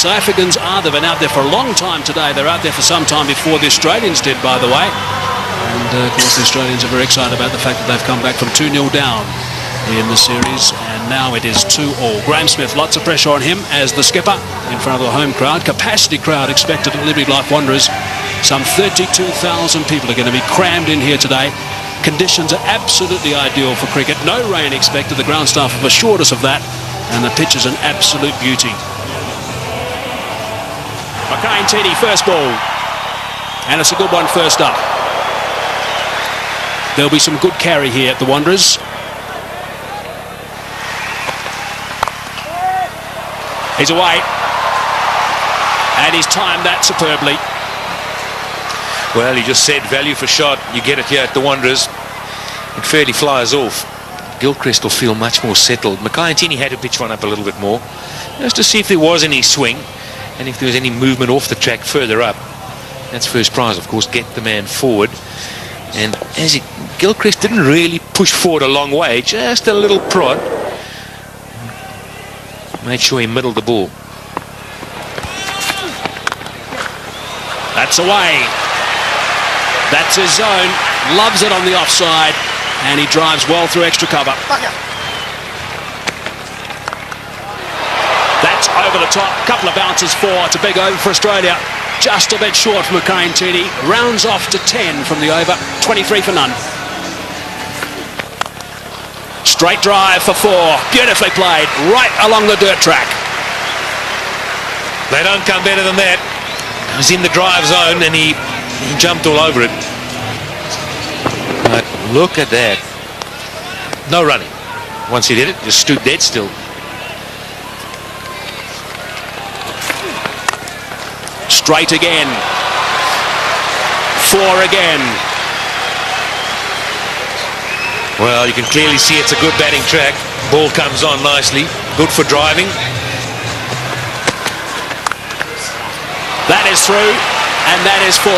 South Africans are. They've been out there for a long time today. They're out there for some time before the Australians did, by the way. And, of course, the Australians are very excited about the fact that they've come back from 2-0 down in the series. And now it is 2-all. Graeme Smith, lots of pressure on him as the skipper in front of the home crowd. Capacity crowd expected at Liberty Life Wanderers. Some 32,000 people are going to be crammed in here today. Conditions are absolutely ideal for cricket. No rain expected. The ground staff have assured us of that. And the pitch is an absolute beauty. Makai-Ntini, first ball. And it's a good one first up. There'll be some good carry here at the Wanderers. He's away. And he's timed that superbly. Well, he just said value for shot. You get it here at the Wanderers. It fairly flies off. Gilchrist will feel much more settled. Makai-Ntini had to pitch one up a little bit more, just to see if there was any swing and if there was any movement off the track further up. That's first prize, of course, get the man forward. And as Gilchrist didn't really push forward a long way, just a little prod. Made sure he middled the ball. That's away. That's his zone. Loves it on the offside. And he drives well through extra cover. That's over the top. Couple of bounces for. It's a big over for Australia. Just a bit short for Makai-Ntini. Rounds off to 10 from the over. 23 for none. Straight drive for 4. Beautifully played. Right along the dirt track. They don't come better than that. He was in the drive zone and he jumped all over it. But look at that. No running. Once he did it, just stood dead still. Straight again. 4 again. Well, you can clearly see it's a good batting track. Ball comes on nicely. Good for driving. That is through, and that is 4.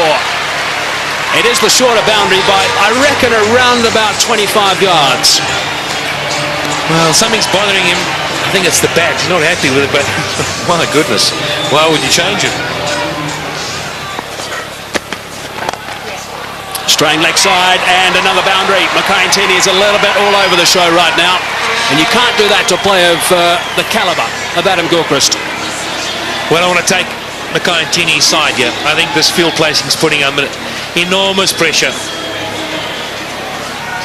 It is the shorter boundary by, I reckon, around about 25 yards. Well, something's bothering him. I think it's the bat. He's not happy with it, but my goodness, why would you change it? Straying leg side and another boundary. Makai-Ntini is a little bit all over the show right now, and you can't do that to a player of the calibre of Adam Gilchrist. Well, I want to take Makai-Ntini's side here. I think this field placing is putting him under enormous pressure.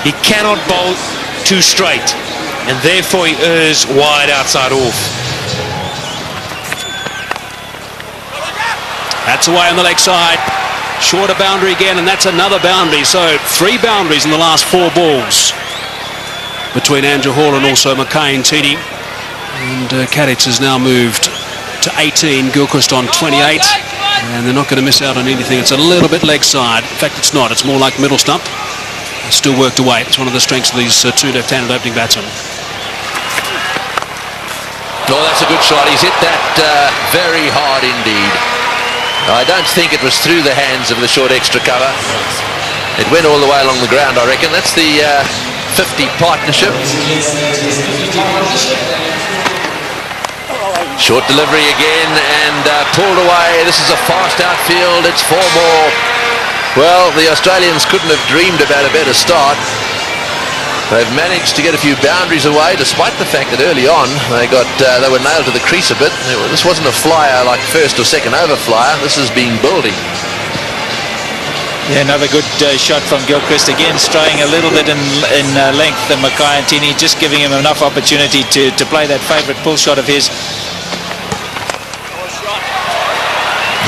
He cannot bowl too straight, and therefore he errs wide outside off. That's away on the leg side. Shorter boundary again, and that's another boundary. So 3 boundaries in the last 4 balls between Andrew Hall and also Makai-Ntini. And Kadich has now moved to 18, Gilchrist on 28, and they're not going to miss out on anything. It's a little bit leg side. In fact, it's not. It's more like middle stump. It's still worked away. It's one of the strengths of these 2 left-handed opening batsmen. Oh, that's a good shot. He's hit that very hard indeed. I don't think it was through the hands of the short extra cover. It went all the way along the ground, I reckon. That's the 50 partnership. Short delivery again and pulled away. This is a fast outfield. It's 4 more. Well, the Australians couldn't have dreamed about a better start. They've managed to get a few boundaries away, despite the fact that early on they were nailed to the crease a bit. This wasn't a flyer like first or second over flyer. This has been building. Yeah, another good shot from Gilchrist, again straying a little bit in length than Makai-Ntini, just giving him enough opportunity to play that favourite pull shot of his.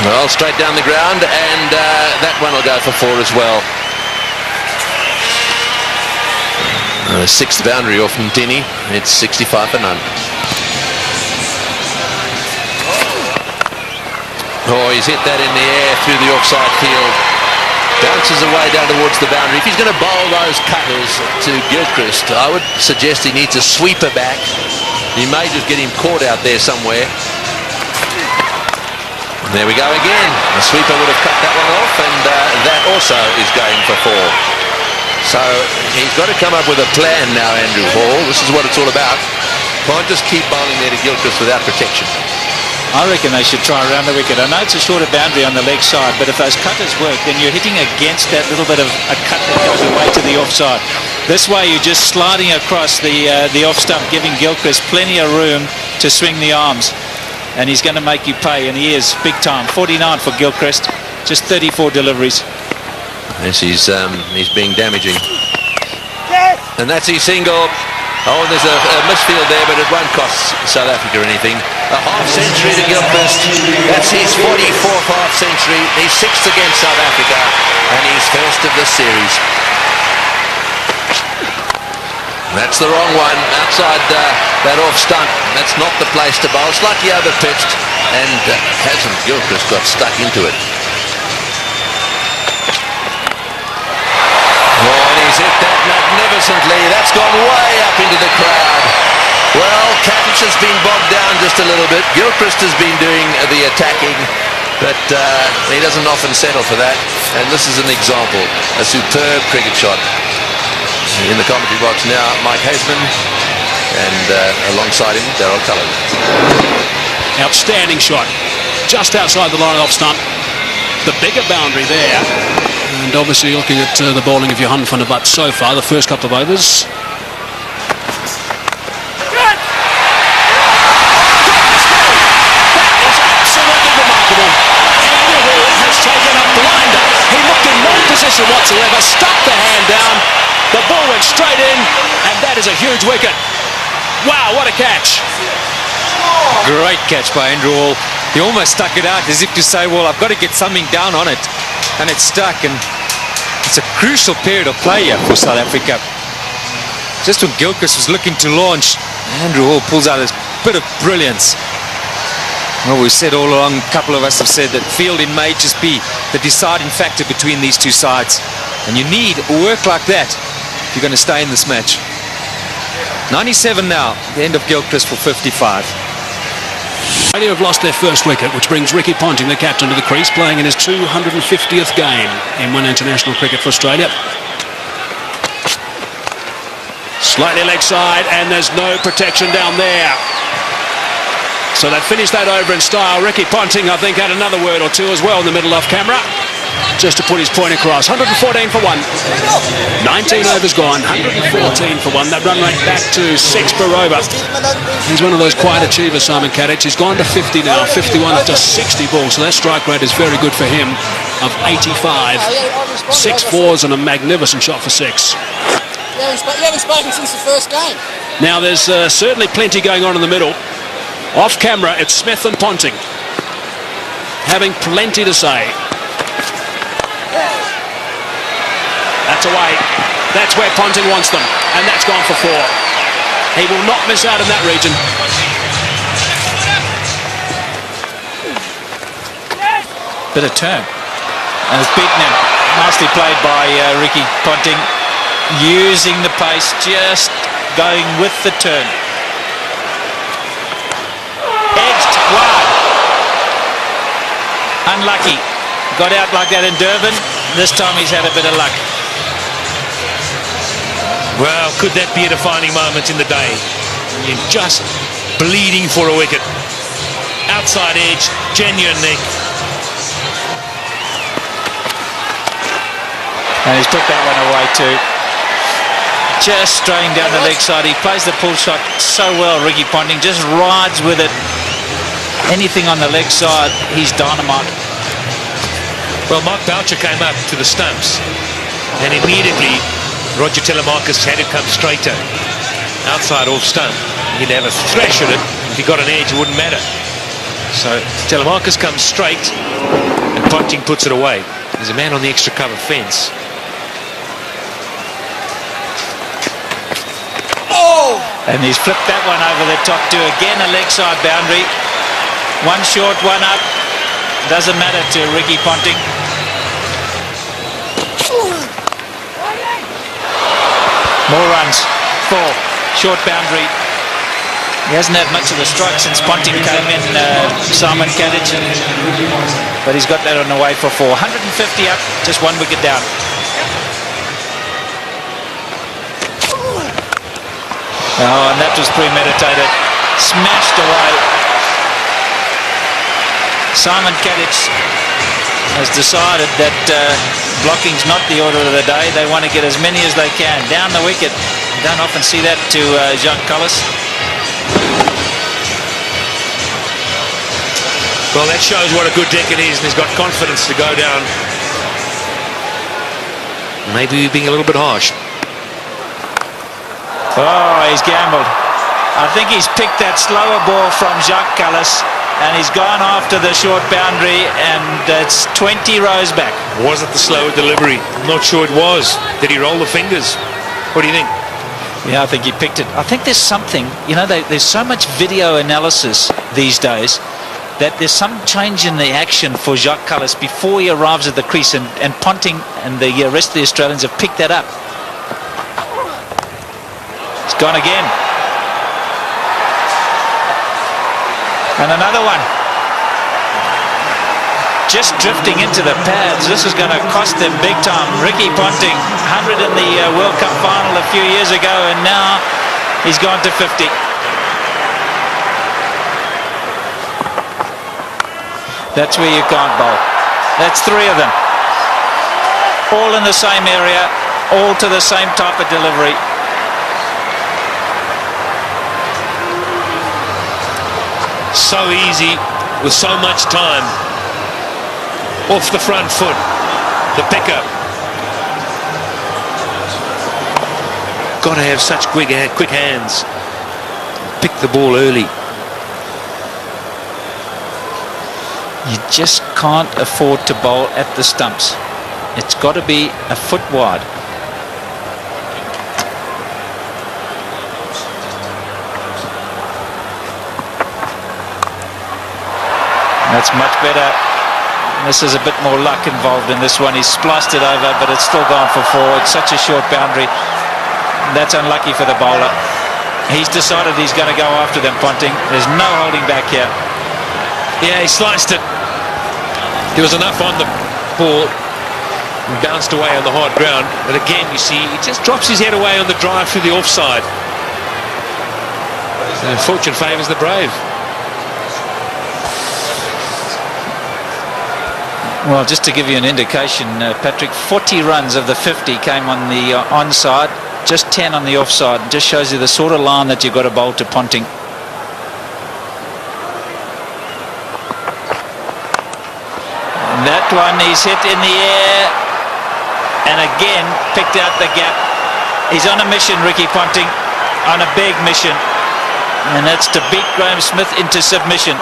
Well, straight down the ground, and that one will go for 4 as well. The 6th boundary off Ntini. It's 65 for none. Oh, he's hit that in the air through the offside field. Bounces away down towards the boundary. If he's going to bowl those cutters to Gilchrist, I would suggest he needs a sweeper back. He may just get him caught out there somewhere. And there we go again. The sweeper would have cut that one off, and that also is going for 4. So he's got to come up with a plan now, Andrew Hall. This is what it's all about. Can't just keep bowling there to Gilchrist without protection. I reckon they should try around the wicket. I know it's a shorter boundary on the leg side, but if those cutters work, then you're hitting against that little bit of a cut that goes away to the offside. This way, you're just sliding across the off stump, giving Gilchrist plenty of room to swing the arms. And he's going to make you pay, and he is big time. 49 for Gilchrist, just 34 deliveries. Yes, he's being damaging. And that's his single. Oh, there's a misfield there, but it won't cost South Africa anything. A half-century to Gilchrist. That's his 44th half-century. He's 6th against South Africa, and he's first of this series. That's the wrong one, outside that off stump. That's not the place to bowl. Slightly over-pitched, and hasn't Gilchrist got stuck into it. He's hit that magnificently. That's gone way up into the crowd. Well, Katich has been bogged down just a little bit. Gilchrist has been doing the attacking, but he doesn't often settle for that. And this is an example, a superb cricket shot. In the commentary box now, Mike Hasman, and alongside him, Daryl Cullen. Outstanding shot, just outside the line off stump. The bigger boundary there. And obviously looking at the bowling of Johan van der Butt so far, the first couple of overs. That is absolutely remarkable. Andrew Hall has taken a blinder. He looked in no position whatsoever, stuck the hand down. The ball went straight in, and that is a huge wicket. Wow, what a catch. Great catch by Andrew Hall. He almost stuck it out as if to say, well, I've got to get something down on it. And it's stuck, and it's a crucial period of play here for South Africa. Just when Gilchrist was looking to launch, Andrew Hall pulls out a bit of brilliance. Well, we've said all along, a couple of us have said that fielding may just be the deciding factor between these two sides. And you need work like that if you're going to stay in this match. 97 now, the end of Gilchrist for 55. Australia have lost their first wicket, which brings Ricky Ponting, the captain, to the crease, playing in his 250th game in one international cricket for Australia. Slightly leg side, and there's no protection down there. So they've finished that over in style. Ricky Ponting, I think, had another word or two as well in the middle off camera, just to put his point across. 114 for one. 19 overs gone, 114 for one. That run rate back to 6 per over. He's one of those quiet achievers, Simon Katich. He's gone to 50 now, 51 at just 60 balls. So that strike rate is very good for him, of 85. 6 fours and a magnificent shot for 6. You haven't spoken since the first game. Now there's certainly plenty going on in the middle. Off camera, it's Smith and Ponting, having plenty to say. That's away. That's where Ponting wants them, and that's gone for 4. He will not miss out in that region. Bit of turn. And it's beaten him. Nicely played by Ricky Ponting, using the pace, just going with the turn. Edged wide. Unlucky. Got out like that in Durban. This time he's had a bit of luck. Well, could that be a defining moment in the day? You're just bleeding for a wicket. Outside edge, genuine nick. And he's put that one away too. Just straying down the leg side. He plays the pull shot so well, Ricky Ponting. Just rides with it. Anything on the leg side, he's dynamite. Well, Mark Boucher came up to the stumps, and immediately Roger Telemarcus had to come straighter. Outside off stump. He'd have a thrash at it. If he got an edge, it wouldn't matter. So Telemarcus comes straight, and Ponting puts it away. There's a man on the extra cover fence. Oh! And he's flipped that one over the top too. Again, a leg side boundary. One short, one up. Doesn't matter to Ricky Ponting. More runs. 4. Short boundary. He hasn't had much of the strike since Ponting came in, Simon Katich. But he's got that on the way for 4. 150 up, just 1 wicket down. Oh, and that was premeditated. Smashed away. Simon Kadic has decided that blocking's not the order of the day. They want to get as many as they can down the wicket. Don't often see that to Jacques Kallis. Well, that shows what a good deck it is, and he's got confidence to go down. Maybe we're being a little bit harsh. Oh, he's gambled. I think he's picked that slower ball from Jacques Kallis, and he's gone after the short boundary, and it's 20 rows back. Was it the slower delivery? I'm not sure it was. Did he roll the fingers? What do you think? Yeah, I think he picked it. I think there's something, you know, there's so much video analysis these days that there's some change in the action for Jacques Kallis before he arrives at the crease, and Ponting and the rest of the Australians have picked that up. It's gone again. And another one. Just drifting into the pads. This is going to cost them big time. Ricky Ponting, 100 in the World Cup final a few years ago, and now he's gone to 50. That's where you can't bowl. That's 3 of them. All in the same area, all to the same type of delivery. So easy, with so much time. Off the front foot, the pickup. Got to have such quick hands. Pick the ball early. You just can't afford to bowl at the stumps. It's got to be a foot wide. That's much better. This is a bit more luck involved in this one. He's spliced it over, but it's still gone for 4. It's such a short boundary. That's unlucky for the bowler. He's decided he's going to go after them, Ponting. There's no holding back here. Yeah, he sliced it. There was enough on the ball and bounced away on the hard ground. But again, you see, he just drops his head away on the drive through the offside. So fortune favours the brave. Well, just to give you an indication, Patrick, 40 runs of the 50 came on the onside, just 10 on the offside. It just shows you the sort of line that you've got to bowl to Ponting. And that one he's hit in the air, and again picked out the gap. He's on a mission, Ricky Ponting, on a big mission, and that's to beat Graham Smith into submission.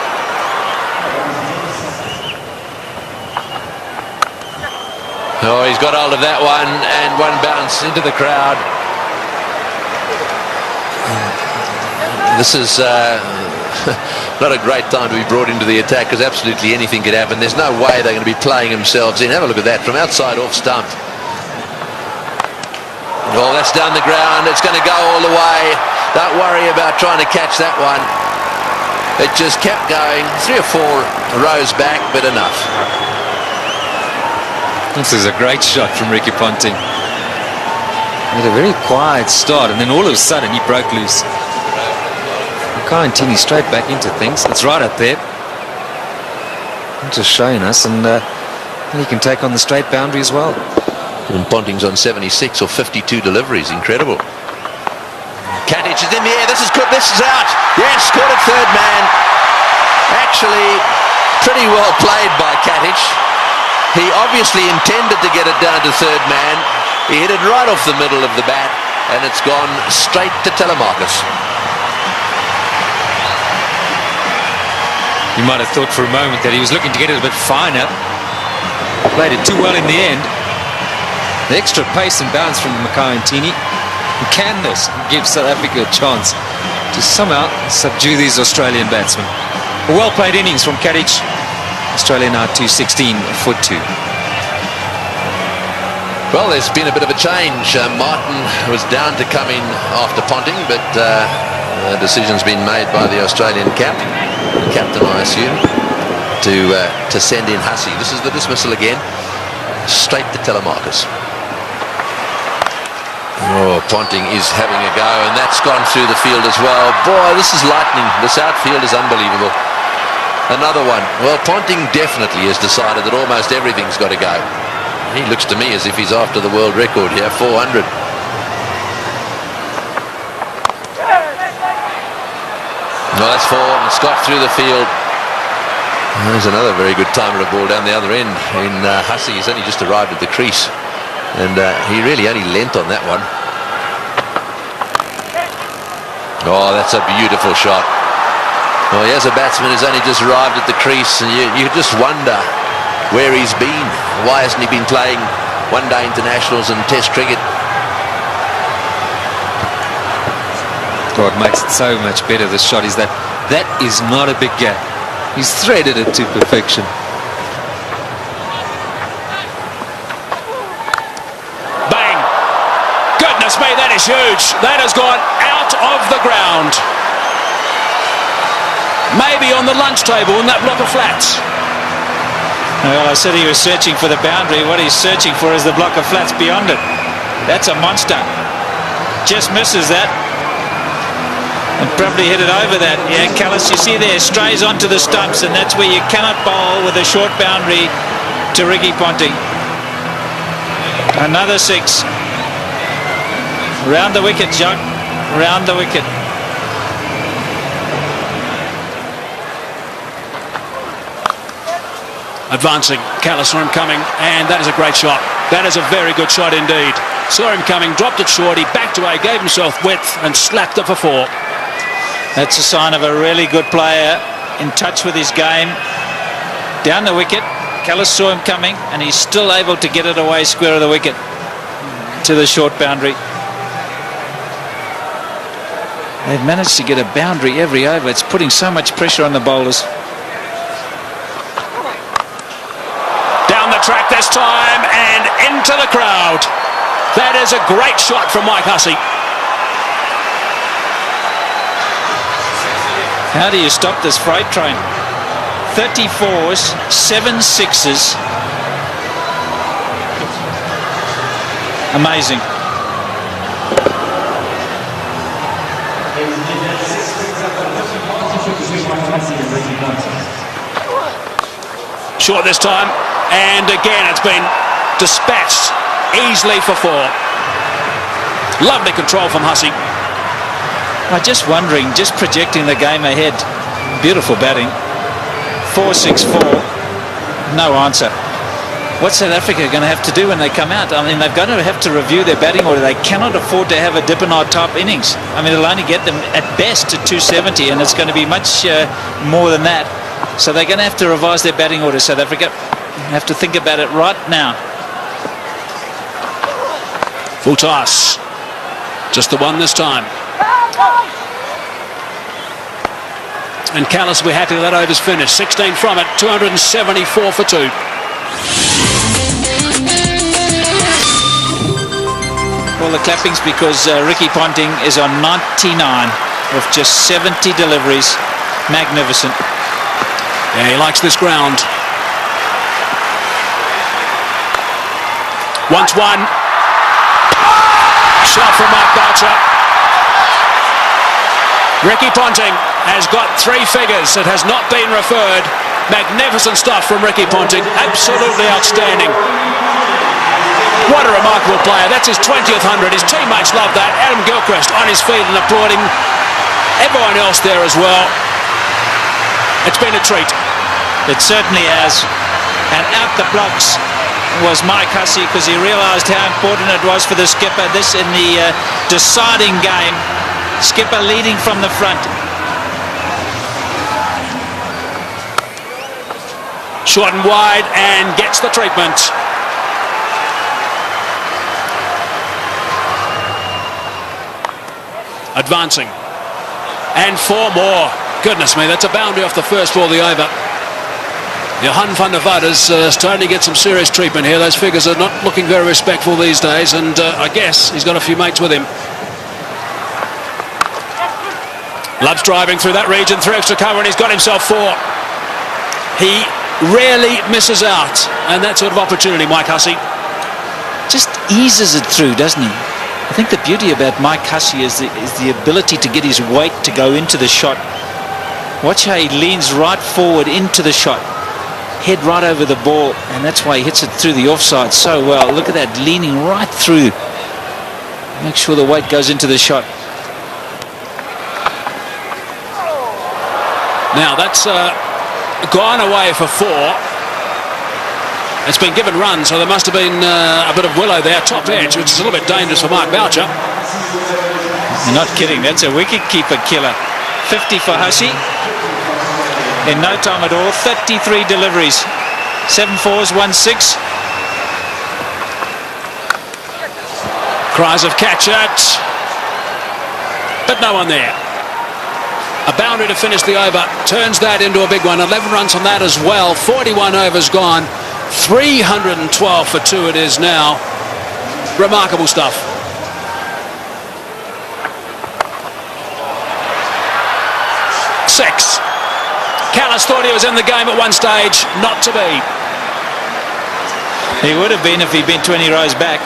Oh, he's got hold of that one, and one bounce into the crowd. This is not a great time to be brought into the attack, because absolutely anything could happen. There's no way they're going to be playing themselves in. Have a look at that from outside off stump. Oh, that's down the ground. It's going to go all the way. Don't worry about trying to catch that one. It just kept going. 3 or 4 rows back, but enough. This is a great shot from Ricky Ponting. He had a very quiet start, and then all of a sudden he broke loose. Makai-Ntini straight back into things. It's right up there. Just showing us, and he can take on the straight boundary as well. And Ponting's on 76 or 52 deliveries. Incredible. Kadic is in the air. This is good. This is out. Yes, caught it third man. Actually, pretty well played by Kadic. He obviously intended to get it down to third man. He hit it right off the middle of the bat, and it's gone straight to Telemarcus. You might have thought for a moment that he was looking to get it a bit finer. Played it too well in the end. The extra pace and bounce from Makai-Ntini. Can this give South Africa a chance to somehow subdue these Australian batsmen? A well-played innings from Kadic. Australia now 216 for 2. Well, there's been a bit of a change. Martin was down to come in after Ponting, but the decision's been made by the Australian captain, I assume, to send in Hussey. This is the dismissal again, straight to Telemarcus. Oh, Ponting is having a go, and that's gone through the field as well. Boy, this is lightning. This outfield is unbelievable. Another one. Well, Ponting definitely has decided that almost everything's got to go. He looks to me as if he's after the world record here, 400. Well, that's 4, and Scott through the field. There's another very good timer of ball down the other end in Hussey. He's only just arrived at the crease, and he really only lent on that one. Oh, that's a beautiful shot. Well, here's a batsman who's only just arrived at the crease, and you just wonder where he's been. Why hasn't he been playing one-day internationals and test cricket? God, makes it so much better, this shot, is that is not a big gap. He's threaded it to perfection. Bang! Goodness me, that is huge. That has gone out of the ground. Maybe on the lunch table in that block of flats. Well, I said he was searching for the boundary. What he's searching for is the block of flats beyond it. That's a monster. Just misses that. And probably hit it over that. Yeah, Callis, you see there, strays onto the stumps, and that's where you cannot bowl with a short boundary to Ricky Ponting. Another 6. Round the wicket, Jacques. Round the wicket. Advancing, Callis saw him coming, and that is a great shot. That is a very good shot indeed. Saw him coming, dropped it short, he backed away, gave himself width, and slapped it for 4. That's a sign of a really good player, in touch with his game. Down the wicket, Callis saw him coming, and he's still able to get it away square of the wicket to the short boundary. They've managed to get a boundary every over. It's putting so much pressure on the bowlers. Down the track this time and into the crowd. That is a great shot from Mike Hussey. How do you stop this freight train? 34s, 7 6s. Amazing. Short this time, and again it's been dispatched easily for 4. Lovely control from Hussey. I'm just wondering, just projecting the game ahead. Beautiful batting. 4-6-4. No answer. What's South Africa going to have to do when they come out? I mean, they're going to have to review their batting order. They cannot afford to have a Dippenaar type innings. I mean, it'll only get them at best to 270, and it's going to be much more than that. So they're going to have to revise their batting order, South Africa. Have to think about it right now. Full toss. Just the one this time. And Callis will be happy that over's finished. 16 from it, 274 for 2. Well, the clapping's because Ricky Ponting is on 99 with just 70 deliveries. Magnificent. Yeah, he likes this ground. Once one. Shot from Mark Boucher. Ricky Ponting has got 3 figures. It has not been referred. Magnificent stuff from Ricky Ponting. Absolutely outstanding. What a remarkable player. That's his 20th 100. His teammates love that. Adam Gilchrist on his feet and applauding. Everyone else there as well. It's been a treat. It certainly has. And out the blocks was Mike Hussey, because he realised how important it was for the skipper. This in the deciding game. Skipper leading from the front. Short and wide and gets the treatment. Advancing. And 4 more. Goodness me, that's a boundary off the first ball of the over. Johan van der Walt is starting to get some serious treatment here. Those figures are not looking very respectful these days, and I guess he's got a few mates with him. Loves driving through that region, through extra cover, and he's got himself 4. He rarely misses out, and that sort of opportunity, Mike Hussey. Just eases it through, doesn't he? I think the beauty about Mike Hussey is the ability to get his weight to go into the shot. Watch how he leans right forward into the shot. Head right over the ball, and that's why he hits it through the offside so well. Look at that, leaning right through. Make sure the weight goes into the shot. Now that's gone away for 4. It's been given runs, so there must have been a bit of willow there, top edge, which is a little bit dangerous for Mark Boucher. You're not kidding, that's a wicket-keeper killer. 50 for Hussey. In no time at all, 33 deliveries. 7 fours, 1 6. Cries of catch it, but no one there. A boundary to finish the over, turns that into a big one. 11 runs on that as well. 41 overs gone. 312 for 2 it is now. Remarkable stuff. Six. Callis thought he was in the game at one stage. Not to be. He would have been if he'd been 20 rows back.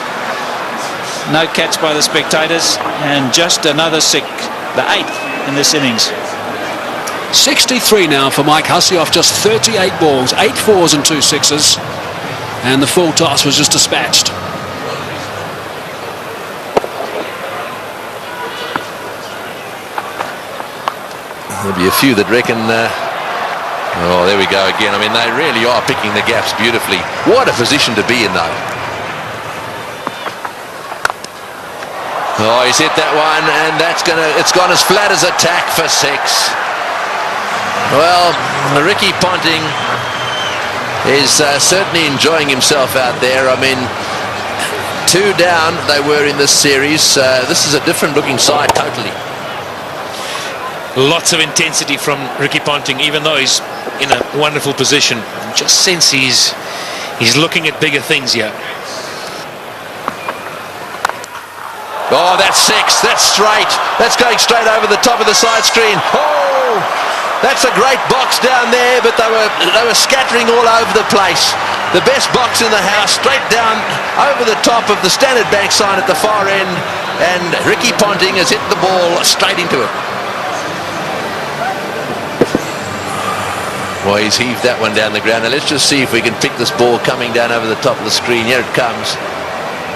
No catch by the spectators, and just another 6, the 8th in this innings. 63 now for Mike Hussey off just 38 balls, 8 fours and 2 sixes, and the full toss was just dispatched. There'll be a few that reckon, oh, there we go again. I mean, they really are picking the gaps beautifully. What a position to be in, though. Oh, he's hit that one, and it's gone as flat as a tack for 6. Well, Ricky Ponting is certainly enjoying himself out there. I mean, 2 down they were in this series. This is a different looking side totally. Lots of intensity from Ricky Ponting, even though he's in a wonderful position. Just sense he's looking at bigger things here. Oh, that's 6. That's straight. That's going straight over the top of the side screen. Oh, that's a great box down there, but they were scattering all over the place. The best box in the house, straight down over the top of the Standard Bank sign at the far end, and Ricky Ponting has hit the ball straight into it. Well, he's heaved that one down the ground. Now let's just see if we can pick this ball coming down over the top of the screen. Here it comes.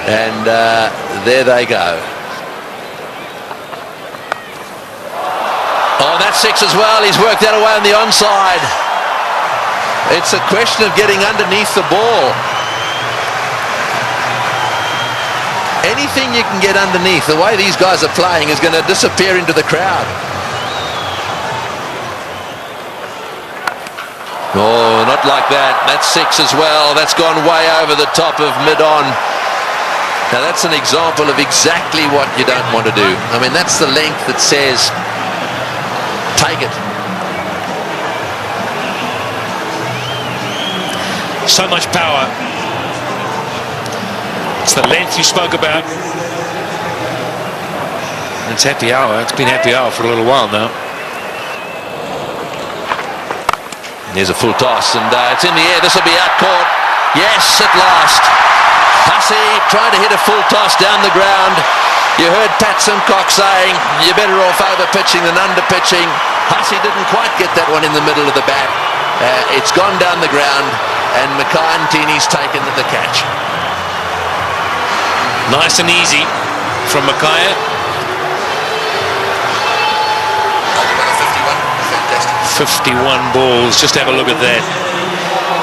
And there they go. Oh, that's 6 as well. He's worked that away on the onside. It's a question of getting underneath the ball. Anything you can get underneath, the way these guys are playing, is going to disappear into the crowd. Oh, not like that. That's 6 as well. That's gone way over the top of mid-on. Now that's an example of exactly what you don't want to do. I mean, that's the length that says, take it. So much power. It's the length you spoke about. It's happy hour. It's been happy hour for a little while now. Here's a full toss, and it's in the air. This will be out caught. Yes, at last. Hussey trying to hit a full toss down the ground. You heard Pat Simcock saying, you're better off over-pitching than under-pitching. Hussey didn't quite get that one in the middle of the bat. It's gone down the ground, and Mackay-Ntini's taken the catch. Nice and easy from Mackay. 51 balls, just have a look at that.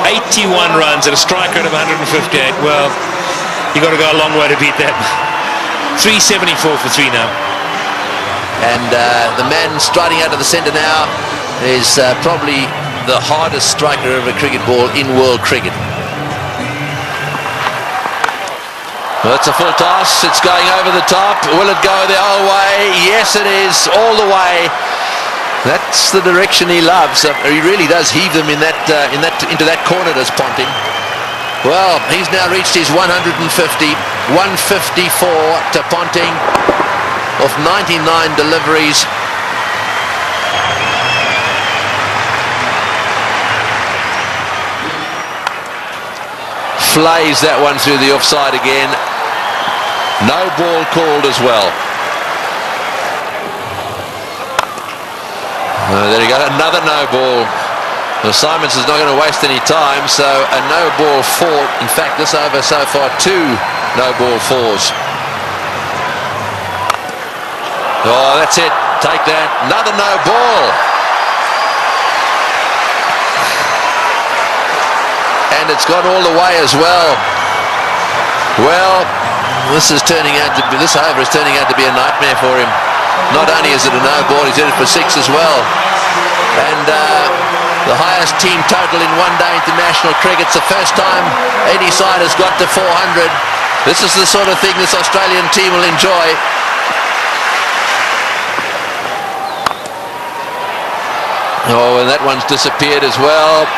81 runs at a strike rate of 158. Well, you got to go a long way to beat that. 374 for 3 now. And the man striding out of the centre now is probably the hardest striker of a cricket ball in world cricket. Well, it's a full toss. It's going over the top. Will it go the whole way? Yes, it is, all the way. That's the direction he loves. He really does heave them into that corner, does Ponting. Well, he's now reached his 150, 154 to Ponting of 99 deliveries. Flays that one through the offside again. No ball called as well. There you go, another no ball. Well, Simons is not going to waste any time, so a no ball 4. In fact, this over so far 2 no ball 4s. Oh, that's it. Take that. Another no ball. And it's gone all the way as well. Well, this over is turning out to be a nightmare for him. Not only is it a no ball, he's in it for 6 as well. And the highest team total in one-day international cricket. It's the first time any side has got to 400. This is the sort of thing this Australian team will enjoy. Oh, and that one's disappeared as well.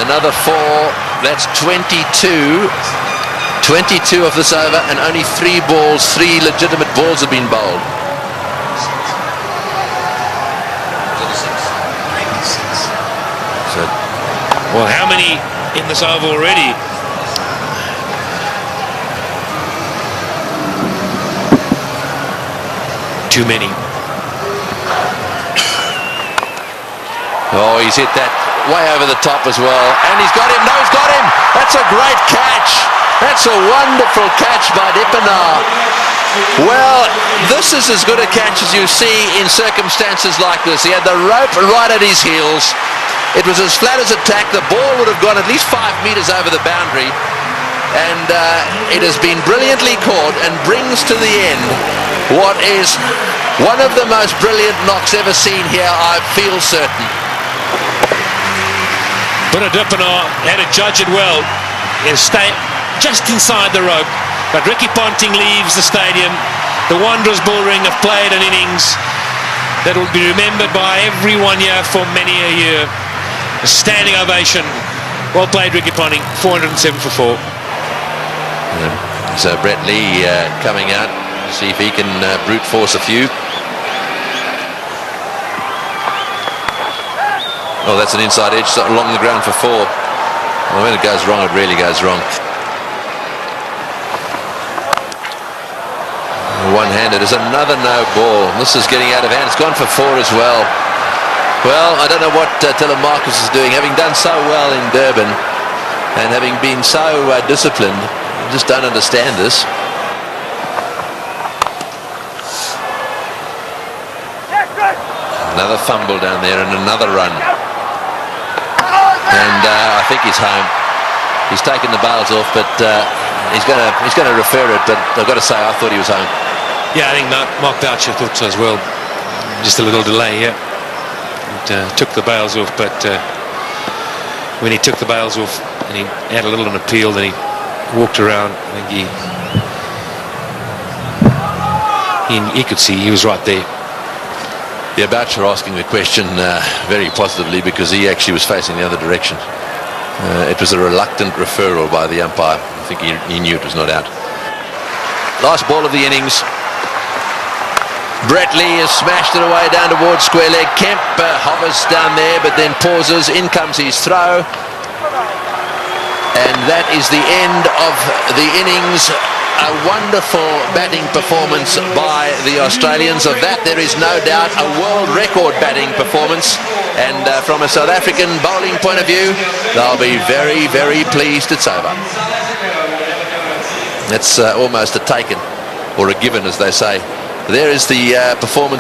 Another 4. That's 22. 22 of this over, and only 3 legitimate balls have been bowled. Well, how many in this over already? Too many. Oh, he's hit that way over the top as well. And he's got him. No, he's got him. That's a great catch. That's a wonderful catch by Dippenaar. Well, this is as good a catch as you see in circumstances like this. He had the rope right at his heels. It was as flat as a tack. The ball would have gone at least 5 metres over the boundary. And it has been brilliantly caught and brings to the end what is one of the most brilliant knocks ever seen here, I feel certain. But Dippenaar had to judge it well. He'll stay just inside the rope. But Ricky Ponting leaves the stadium. The Wanderers Bullring have played an innings that will be remembered by everyone here for many a year. A standing ovation. Well played, Ricky Ponting. 407 for 4. So Brett Lee coming out. See if he can brute force a few. Oh, that's an inside edge along the ground for 4. Well, when it goes wrong, it really goes wrong. One-handed is another no ball. This is getting out of hand. It's gone for 4 as well. Well, I don't know what Telemarcus is doing. Having done so well in Durban and having been so disciplined, I just don't understand this. Another fumble down there and another run. And I think he's home. He's taken the bails off, but he's going to refer it. But I've got to say, I thought he was home. Yeah, I think Mark Boucher thought so as well. Just a little delay here. Took the bails off, but when he took the bails off and he had a little an appeal, then he walked around. I think he could see he was right there. Yeah, Boucher asking the question very positively because he actually was facing the other direction. It was a reluctant referral by the umpire. I think he knew it was not out. Last ball of the innings. Brett Lee has smashed it away down towards square leg. Kemp hovers down there but then pauses. In comes his throw. And that is the end of the innings. A wonderful batting performance by the Australians. Of that there is no doubt a world record batting performance. And from a South African bowling point of view, they'll be very, very pleased it's over. That's almost a taken, or a given as they say. There is the performance.